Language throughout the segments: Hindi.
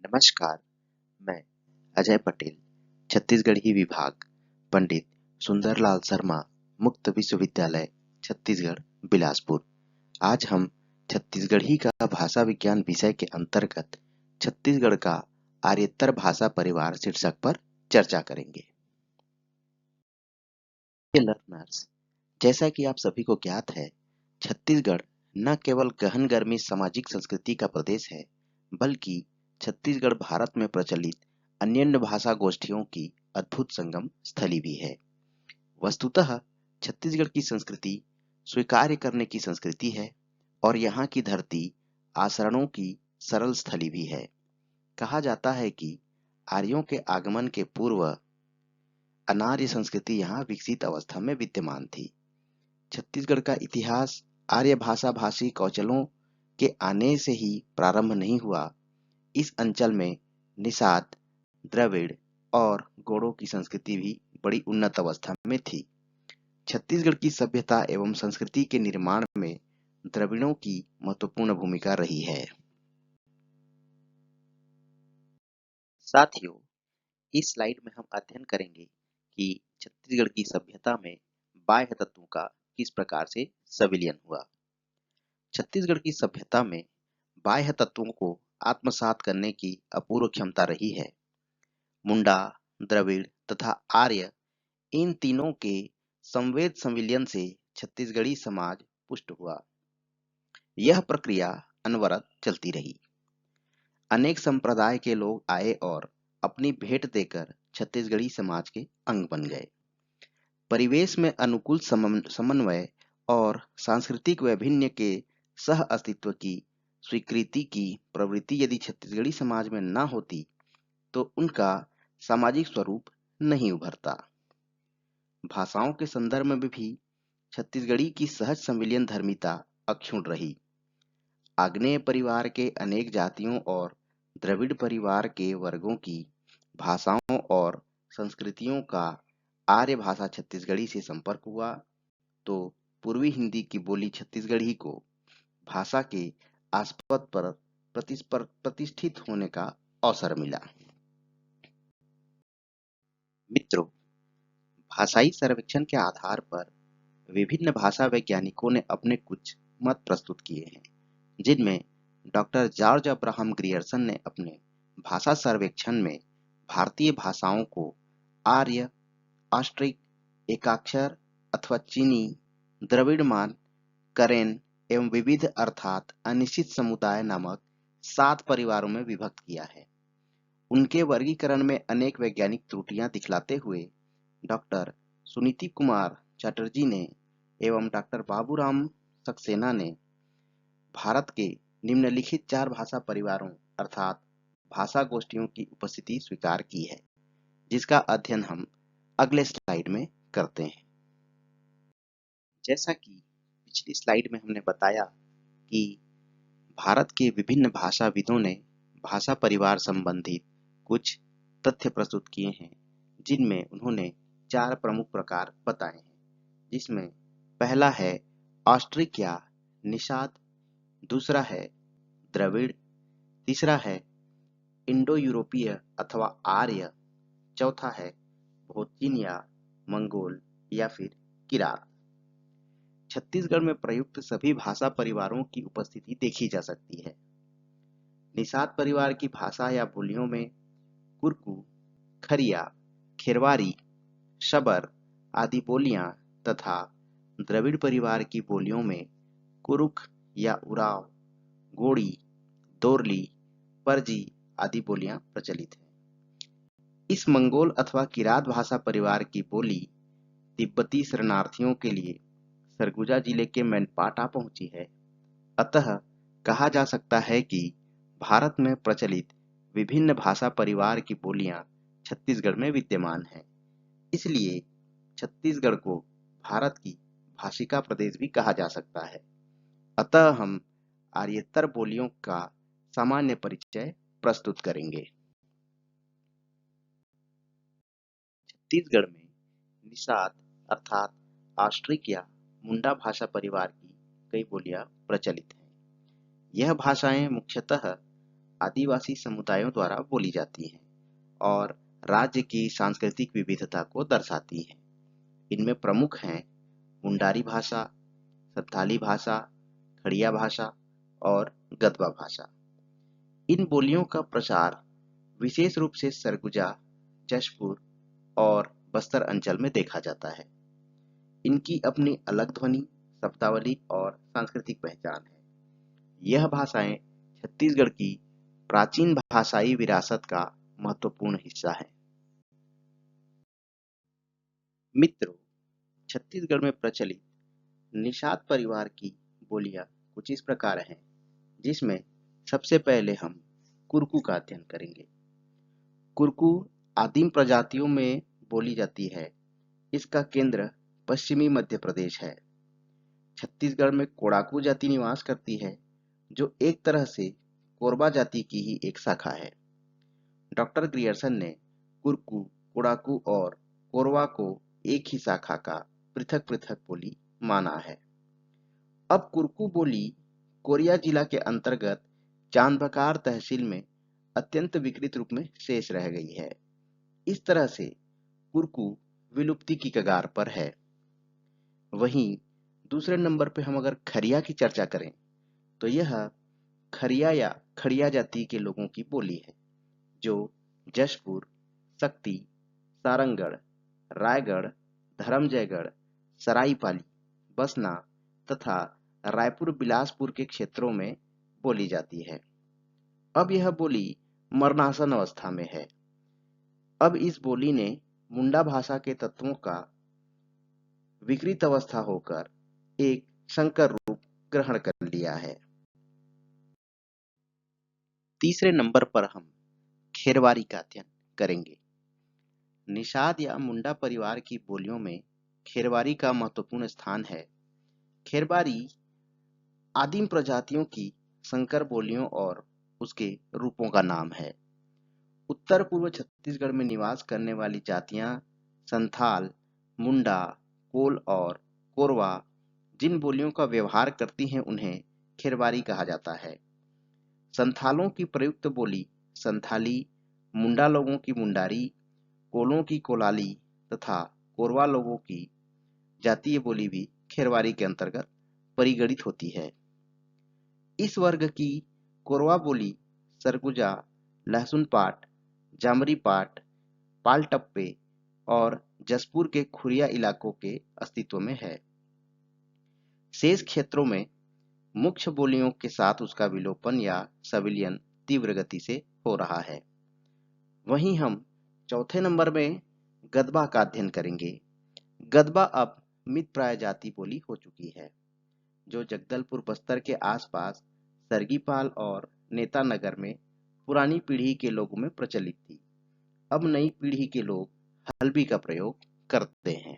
नमस्कार, मैं अजय पटेल, छत्तीसगढ़ी विभाग, पंडित सुंदरलाल शर्मा, मुक्त विश्वविद्यालय, छत्तीसगढ़, बिलासपुर। आज हम छत्तीसगढ़ी का भाषा विज्ञान विषय के अंतर्गत छत्तीसगढ़ का आर्यतर भाषा परिवार शीर्षक पर चर्चा करेंगे। लर्नर्स, जैसा कि आप सभी को ज्ञात है, छत्तीसगढ़ न केवल गहन गर्मी सामाजिक संस्कृति का प्रदेश है, बल्कि छत्तीसगढ़ भारत में प्रचलित अन्य भाषा गोष्ठियों की अद्भुत संगम स्थली भी है। वस्तुतः छत्तीसगढ़ की संस्कृति स्वीकार्य करने की संस्कृति है और यहाँ की धरती आचरणों की सरल स्थली भी है। कहा जाता है कि आर्यों के आगमन के पूर्व अनार्य संस्कृति यहाँ विकसित अवस्था में विद्यमान थी। छत्तीसगढ़ का इतिहास आर्य भाषा भाषी कौशलों के आने से ही प्रारंभ नहीं हुआ। इस अंचल में निषाद, द्रविड़ और गोंडों की संस्कृति भी बड़ी उन्नत अवस्था में थी। छत्तीसगढ़ की सभ्यता एवं संस्कृति के निर्माण में द्रविड़ों की महत्वपूर्ण भूमिका रही है। साथियों, इस स्लाइड में हम अध्ययन करेंगे कि छत्तीसगढ़ की सभ्यता में बाह्य तत्वों का किस प्रकार से संविलियन हुआ। छत्तीसगढ़ की सभ्यता में बाह्य तत्वों को आत्मसात करने की अपूर्व क्षमता रही है। मुंडा, द्रविड़ तथा आर्य, इन तीनों के संवेद संविलियन से छत्तीसगढ़ी समाज पुष्ट हुआ। यह प्रक्रिया अनवरत चलती रही। अनेक संप्रदाय के लोग आए और अपनी भेंट देकर छत्तीसगढ़ी समाज के अंग बन गए। परिवेश में अनुकूल समन्वय और सांस्कृतिक वैभिन्न के सह अस्तित्व की स्वीकृति की प्रवृत्ति यदि छत्तीसगढ़ी समाज में न होती तो उनका सामाजिक स्वरूप नहीं उभरता। भाषाओं के संदर्भ में भी छत्तीसगढ़ी की सहज संविलियन धर्मिता अक्षुण्ण रही। आग्नेय परिवार के अनेक जातियों और द्रविड़ परिवार के वर्गों की भाषाओं और संस्कृतियों का आर्य भाषा छत्तीसगढ़ी से संपर्क हुआ तो पूर्वी हिंदी की बोली छत्तीसगढ़ी को भाषा के आस्पद पर प्रतिष्ठित होने का अवसर मिला। मित्रों, भाषाई सर्वेक्षण के आधार पर विभिन्न भाषा वैज्ञानिकों ने अपने कुछ मत प्रस्तुत किए हैं, जिनमें डॉक्टर जॉर्ज अब्राहम ग्रियर्सन ने अपने भाषा सर्वेक्षण में भारतीय भाषाओं को आर्य, ऑस्ट्रिक, एकाक्षर अथवा चीनी, द्रविड़मान, करेन एवं विविध अर्थात अनिश्चित समुदाय नामक 7 परिवारों में विभक्त किया है। उनके वर्गीकरण में अनेक वैज्ञानिक त्रुटियां दिखलाते हुए डॉक्टर सुनीति कुमार चटर्जी ने एवं डॉक्टर बाबूराम सक्सेना ने भारत के निम्नलिखित 4 भाषा परिवारों अर्थात भाषा गोष्ठियों की उपस्थिति स्वीकार की है, जिसका अध्ययन हम अगले स्लाइड में करते हैं। जैसा कि पिछली स्लाइड में हमने बताया कि भारत के विभिन्न भाषाविदों ने भाषा परिवार संबंधित कुछ तथ्य प्रस्तुत किए हैं, जिनमें उन्होंने 4 प्रमुख प्रकार बताए हैं, जिसमें पहला है ऑस्ट्रिक या निषाद, दूसरा है द्रविड़, तीसरा है इंडो यूरोपीय अथवा आर्य, चौथा है भोजपुरी या मंगोल या फिर किरात। छत्तीसगढ़ में प्रयुक्त सभी भाषा परिवारों की उपस्थिति देखी जा सकती है। निषाद परिवार की भाषा या बोलियों में कुरकू, खरिया, खेरवारी, शबर आदि बोलियां तथा द्रविड़ परिवार की बोलियों में कुरुख या उराव, गोड़ी, दोरली, परजी आदि बोलियां प्रचलित हैं। इस मंगोल अथवा किरात भाषा परिवार की बोली तिब्बती शरणार्थियों के लिए सरगुजा जिले के मैनपाट आ पहुंची है। अतः कहा जा सकता है कि भारत में प्रचलित विभिन्न भाषा परिवार की बोलियां छत्तीसगढ़ में विद्यमान हैं। इसलिए छत्तीसगढ़ को भारत की भाषिका प्रदेश भी कहा जा सकता है। अतः हम आर्यतर बोलियों का सामान्य परिचय प्रस्तुत करेंगे। छत्तीसगढ़ में निषाद अर्थात ऑस्ट्रिक या मुंडा भाषा परिवार की कई बोलियां प्रचलित हैं। यह भाषाएं मुख्यतः आदिवासी समुदायों द्वारा बोली जाती हैं और राज्य की सांस्कृतिक विविधता को दर्शाती हैं। इनमें प्रमुख हैं मुंडारी भाषा, संथाली भाषा, खड़िया भाषा और गदवा भाषा। इन बोलियों का प्रचार विशेष रूप से सरगुजा, जशपुर और बस्तर अंचल में देखा जाता है। इनकी अपनी अलग ध्वनि, शब्दावली और सांस्कृतिक पहचान है। यह भाषाएं छत्तीसगढ़ की प्राचीन भाषाई विरासत का महत्वपूर्ण हिस्सा है। मित्रों, छत्तीसगढ़ में प्रचलित निषाद परिवार की बोलियां कुछ इस प्रकार हैं, जिसमें सबसे पहले हम कुरकू का अध्ययन करेंगे। कुरकू आदिम प्रजातियों में बोली जाती है। इसका केंद्र पश्चिमी मध्य प्रदेश है। छत्तीसगढ़ में कोड़ाकू जाति निवास करती है, जो एक तरह से कोरबा जाति की ही एक शाखा है। डॉक्टर ग्रियर्सन ने कुरकू, कोड़ाकू और कोरवा को एक ही शाखा का पृथक पृथक बोली माना है। अब कुरकू बोली कोरिया जिला के अंतर्गत चांदबकार तहसील में अत्यंत विकृत रूप में शेष रह गई है। इस तरह से कुरकू विलुप्ति की कगार पर है। वहीं दूसरे नंबर पे हम अगर खरिया की चर्चा करें तो यह खरिया या खड़िया जाति के लोगों की बोली है, जो जशपुर, शक्ति, सारंगढ़, रायगढ़, धर्मजयगढ़, सराईपाली, बसना तथा रायपुर बिलासपुर के क्षेत्रों में बोली जाती है। अब यह बोली मरणासन अवस्था में है। अब इस बोली ने मुंडा भाषा के तत्वों का विकृत अवस्था होकर एक संकर रूप ग्रहण कर लिया है। तीसरे नंबर पर हम खेरवारी का अध्ययन करेंगे। निषाद या मुंडा परिवार की बोलियों में खेरवारी का महत्वपूर्ण स्थान है। खेरवारी आदिम प्रजातियों की संकर बोलियों और उसके रूपों का नाम है। उत्तर पूर्व छत्तीसगढ़ में निवास करने वाली जातियां संथाल, मुंडा, कोल और कोरवा जिन बोलियों का व्यवहार करती हैं, उन्हें खेरवारी कहा जाता है। संथालों की प्रयुक्त बोली संथाली, मुंडा लोगों की मुंडारी, कोलों की कोलाली तथा कोरवा लोगों की जातीय बोली भी खेरवारी के अंतर्गत परिगणित होती है। इस वर्ग की कोरवा बोली सरगुजा, लहसुन पाट, जामरी पाट, पालटप्पे और जसपुर के खुरिया इलाकों के अस्तित्व में है। शेष क्षेत्रों में मुख्य बोलियों के साथ उसका विलोपन या सविलियन तीव्र गति से हो रहा है। वहीं हम चौथे नंबर में गदबा का अध्ययन करेंगे। गदबा अब मितप्राय जाति बोली हो चुकी है, जो जगदलपुर बस्तर के आसपास सरगीपाल और नेतानगर में पुरानी पीढ़ी के लोगों में प्रचलित थी। अब नई पीढ़ी के लोग हल्बी का प्रयोग करते हैं।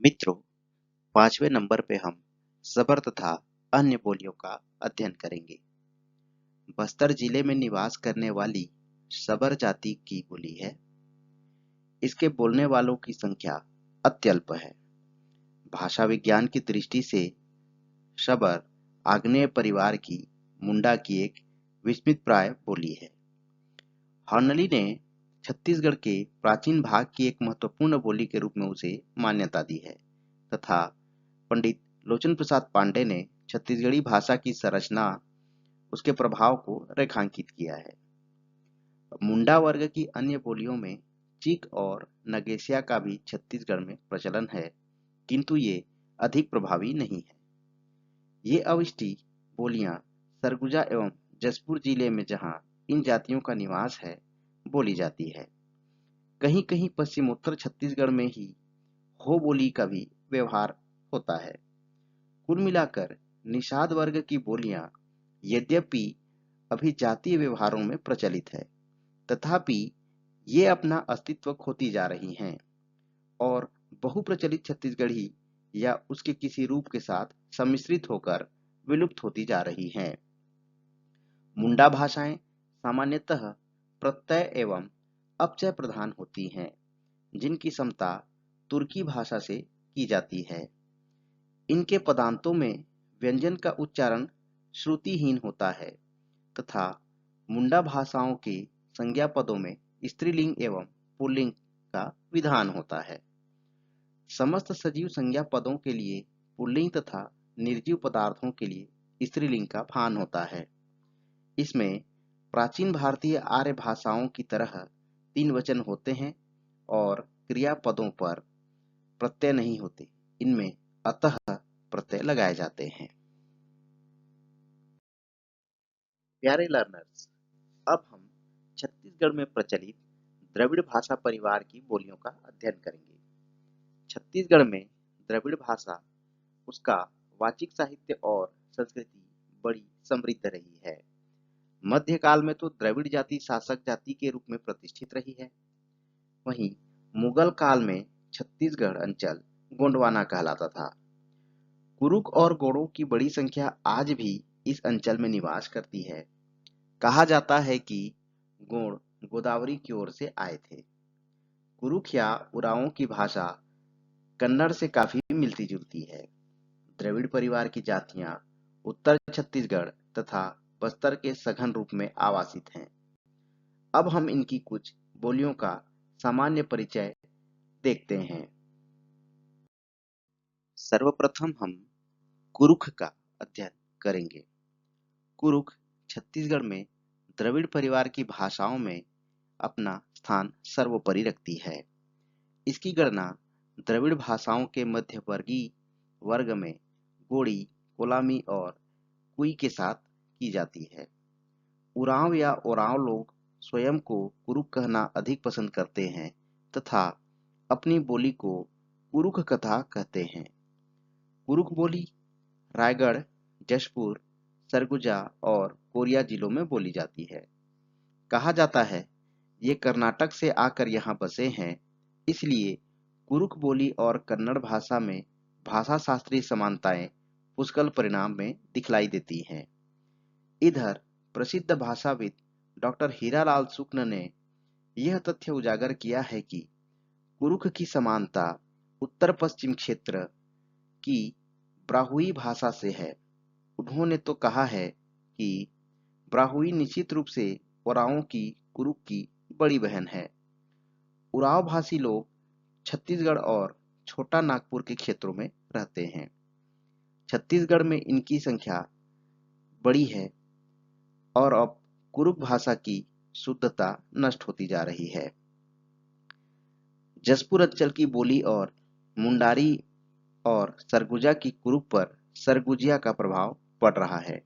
मित्रों, पांचवें नंबर पे हम सबर तथा अन्य बोलियों का अध्ययन करेंगे। बस्तर जिले में निवास करने वाली सबर जाति की बोली है। इसके बोलने वालों की संख्या अत्यल्प है। भाषा विज्ञान की दृष्टि से शबर आग्नेय परिवार की मुंडा की एक विस्मृत प्राय बोली है। हॉर्नली ने छत्तीसगढ़ के प्राचीन भाग की एक महत्वपूर्ण बोली के रूप में उसे मान्यता दी है तथा पंडित लोचन प्रसाद पांडे ने छत्तीसगढ़ी भाषा की संरचना, उसके प्रभाव को रेखांकित किया है। मुंडा वर्ग की अन्य बोलियों में चिक और नगेशिया का भी छत्तीसगढ़ में प्रचलन है, किंतु ये अधिक प्रभावी नहीं है। ये अविष्टी बोलियां सरगुजा एवं जसपुर जिले में, जहां इन जातियों का निवास है, बोली जाती है। कहीं कहीं पश्चिमोत्तर छत्तीसगढ़ में ही हो बोली का भी व्यवहार होता है। कुल मिलाकर निषाद वर्ग की बोलियां यद्यपि अभी जातीय व्यवहारों में प्रचलित है, तथापि ये अपना अस्तित्व खोती जा रही हैं और बहुप्रचलित छत्तीसगढ़ी या उसके किसी रूप के साथ सम्मिश्रित होकर विलुप्त होती जा रही हैं। मुंडा भाषाएं सामान्यतः प्रत्यय एवं अपचय प्रधान होती हैं, जिनकी समता तुर्की भाषा से की जाती है। इनके पदांतों में व्यंजन का उच्चारण श्रुतिहीन होता है, तथा मुंडा भाषाओं के संज्ञा पदों में स्त्रीलिंग एवं पुल्लिंग का विधान होता है। समस्त सजीव संज्ञा पदों के लिए पुल्लिंग तथा निर्जीव पदार्थों के लिए स्त्रीलिंग का भान होता है। इसमें प्राचीन भारतीय आर्य भाषाओं की तरह 3 वचन होते हैं और क्रियापदों पर प्रत्यय नहीं होते। इनमें अतः प्रत्यय लगाए जाते हैं। प्यारे लर्नर्स, अब हम छत्तीसगढ़ में प्रचलित द्रविड़ भाषा परिवार की बोलियों का अध्ययन करेंगे। छत्तीसगढ़ में द्रविड़ भाषा, उसका वाचिक साहित्य और संस्कृति बड़ी समृद्ध रही है। मध्यकाल में तो द्रविड़ जाति शासक जाति के रूप में प्रतिष्ठित रही है। वहीं मुगल काल में छत्तीसगढ़ अंचल गोंडवाना कहलाता था। कुरुक और गोंडों की बड़ी संख्या आज भी इस अंचल में निवास करती है। कहा जाता है कि गोंड गोदावरी की ओर से आए थे। कुरुक या उराओं की भाषा कन्नड़ से काफी मिलती जुलती है। द्रविड़ परिवार की जातियां उत्तर छत्तीसगढ़ तथा बस्तर के सघन रूप में आवासित हैं। अब हम इनकी कुछ बोलियों का सामान्य परिचय देखते हैं। सर्वप्रथम हम कुरुख का अध्ययन करेंगे। कुरुख छत्तीसगढ़ में द्रविड़ परिवार की भाषाओं में अपना स्थान सर्वोपरि रखती है। इसकी गणना द्रविड़ भाषाओं के मध्यवर्गीय वर्ग में गोड़ी, कोलामी और कुई के साथ की जाती है। उरांव या ओरांव लोग स्वयं को कुरुक कहना अधिक पसंद करते हैं तथा अपनी बोली को कुरुख कथा कहते हैं। कुरुख बोली रायगढ़, जशपुर, सरगुजा और कोरिया जिलों में बोली जाती है। कहा जाता है ये कर्नाटक से आकर यहाँ बसे हैं, इसलिए कुरुख बोली और कन्नड़ भाषा में भाषा शास्त्रीय समानताएं पुष्कल परिणाम में दिखलाई देती हैं। इधर प्रसिद्ध भाषाविद डॉक्टर हीरालाल शुक्ल ने यह तथ्य उजागर किया है कि कुरुख की समानता उत्तर पश्चिम क्षेत्र की ब्राहुई भाषा से है। उन्होंने तो कहा है कि ब्राहुई निश्चित रूप से उरांव की कुरुख की बड़ी बहन है। उरांव भाषी लोग छत्तीसगढ़ और छोटा नागपुर के क्षेत्रों में रहते हैं। छत्तीसगढ़ में इनकी संख्या बड़ी है और अब कुरुख भाषा की शुद्धता नष्ट होती जा रही है। जसपुर अंचल की बोली और मुंडारी और सरगुजा की कुरुख पर सरगुजिया का प्रभाव पड़ रहा है।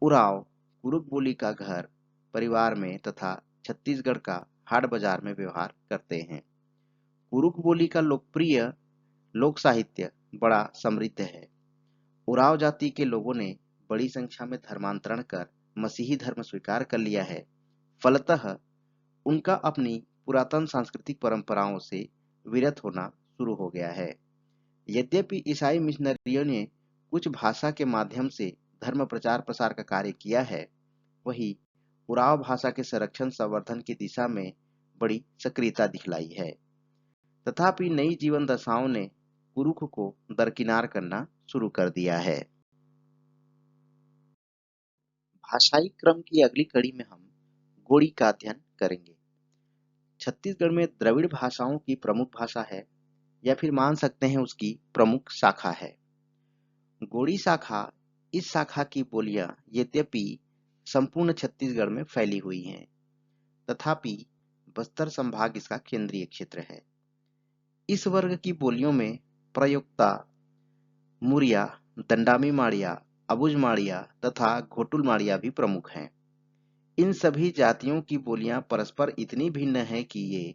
उराव कुरुख बोली का घर परिवार में तथा छत्तीसगढ़ का हाट बाजार में व्यवहार करते हैं। कुरुख बोली का लोकप्रिय लोक साहित्य बड़ा समृद्ध है। उराव जाति के लोगों ने बड़ी संख्या में धर्मांतरण कर मसीही धर्म स्वीकार कर लिया है। फलतः उनका अपनी पुरातन सांस्कृतिक परंपराओं से विरत होना शुरू हो गया है। यद्यपि ईसाई मिशनरियों ने कुछ भाषा के माध्यम से धर्म प्रचार प्रसार का कार्य किया है, वही उराव भाषा के संरक्षण संवर्धन की दिशा में बड़ी सक्रियता दिखलाई है। तथापि नई जीवन दशाओं ने कुरुख को दरकिनार करना शुरू कर दिया है। भाषाई क्रम की अगली कड़ी में हम गोड़ी का अध्ययन करेंगे। छत्तीसगढ़ में द्रविड़ भाषाओं की प्रमुख भाषा है या फिर मान सकते हैं उसकी प्रमुख शाखा है। गोड़ी शाखा, इस शाखा की बोलियां यद्यपि संपूर्ण छत्तीसगढ़ में फैली हुई हैं, तथापि बस्तर संभाग इसका केंद्रीय क्षेत्र है। इस वर्ग की बोलियों में प्रयुक्ता, मुरिया, दंडामी माड़िया, अबुझ माड़िया तथा घोटुल माड़िया भी प्रमुख हैं। इन सभी जातियों की बोलियां परस्पर इतनी भिन्न हैं कि ये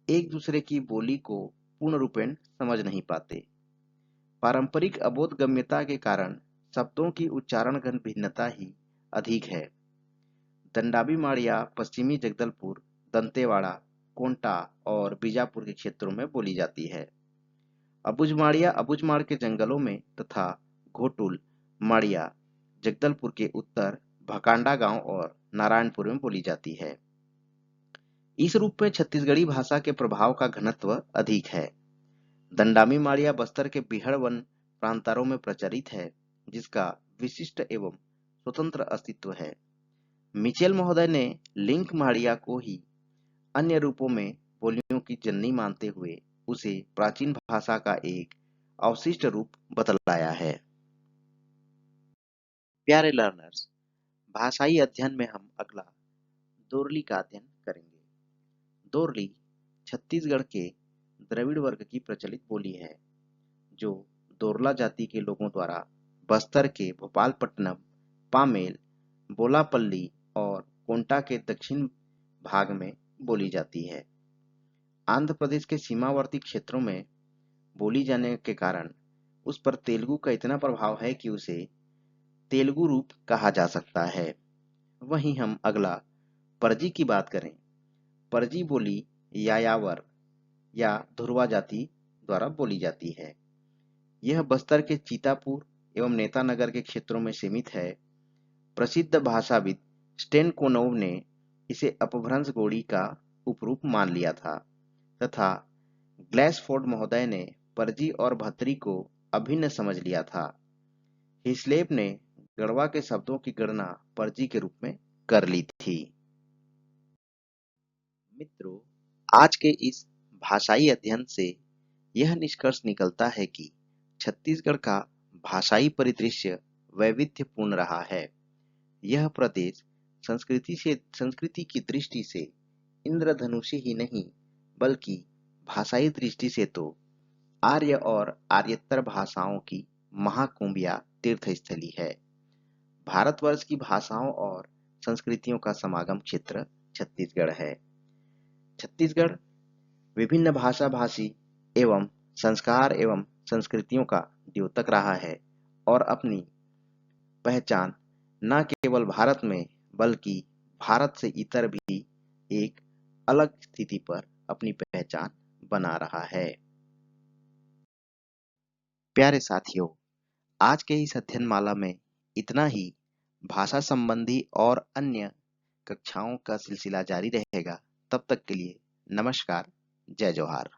एक दूसरे की बोली को पूर्ण रूपेण समझ नहीं पाते। पारंपरिक अबोधगम्यता के कारण शब्दों की उच्चारण गण भिन्नता ही अधिक है। दंडाबी माड़िया पश्चिमी जगदलपुर, दंतेवाड़ा, कोंटा और बीजापुर के क्षेत्रों में बोली जाती है। अबुझ माड़िया अबुझमाड़ के जंगलों में तथा घोटुल माड़िया जगदलपुर के उत्तर भकांडा गांव और नारायणपुर में बोली जाती है। इस रूप में छत्तीसगढ़ी भाषा के प्रभाव का घनत्व अधिक है। दंडामी माड़िया बस्तर के बिहड़ वन प्रांतारों में प्रचलित है, जिसका विशिष्ट एवं स्वतंत्र अस्तित्व है। मिचेल महोदय ने लिंक माड़िया को ही अन्य रूपों में बोलियों की जननी मानते हुए उसे प्राचीन भाषा का एक अवशिष्ट रूप बतलाया है। प्यारे लर्नर्स, भाषाई अध्ययन में हम अगला दोरली का अध्ययन करेंगे। दोरली छत्तीसगढ़ के द्रविड़ वर्ग की प्रचलित बोली है, जो दोरला जाति के लोगों द्वारा बस्तर के भोपालपट्टनम, पामेल, बोलापल्ली और कोंटा के दक्षिण भाग में बोली जाती है। आंध्र प्रदेश के सीमावर्ती क्षेत्रों में बोली जाने के कारण उस पर तेलुगु का इतना प्रभाव है कि उसे तेलुगु रूप कहा जा सकता है। वहीं हम अगला परजी की बात करें। परजी बोली यायावर या धुरवा जाति द्वारा बोली जाती है। यह बस्तर के चीतापुर एवं नेतानगर के क्षेत्रों में सीमित है। प्रसिद्ध भाषाविद स्टेनकोनोव ने इसे अपभ्रंश गोड़ी का उपरूप मान लिया था तथा ग्लैसफोर्ड महोदय ने परजी और भतरी को अभिन्न समझ लिया था। हिस्लेप ने गढ़वा के शब्दों की गणना परजी के रूप में कर ली थी। मित्रों, आज के इस भाषाई अध्ययन से यह निष्कर्ष निकलता है कि छत्तीसगढ़ का भाषाई परिदृश्य वैविध्यपूर्ण रहा है। यह प्रदेश संस्कृति की दृष्टि से इंद्रधनुषी ही नहीं, बल्कि भाषाई दृष्टि से तो आर्य और आर्येतर भाषाओं की महाकुंभ या तीर्थस्थली है। भारतवर्ष की भाषाओं और संस्कृतियों का समागम क्षेत्र छत्तीसगढ़ है। छत्तीसगढ़ विभिन्न भाषा भाषी एवं संस्कार एवं संस्कृतियों का द्योतक रहा है और अपनी पहचान न केवल भारत में बल्कि भारत से इतर भी एक अलग स्थिति पर अपनी पहचान बना रहा है। प्यारे साथियों, आज के इस अध्ययन माला में इतना ही। भाषा संबंधी और अन्य कक्षाओं का सिलसिला जारी रहेगा। तब तक के लिए नमस्कार, जय जोहार।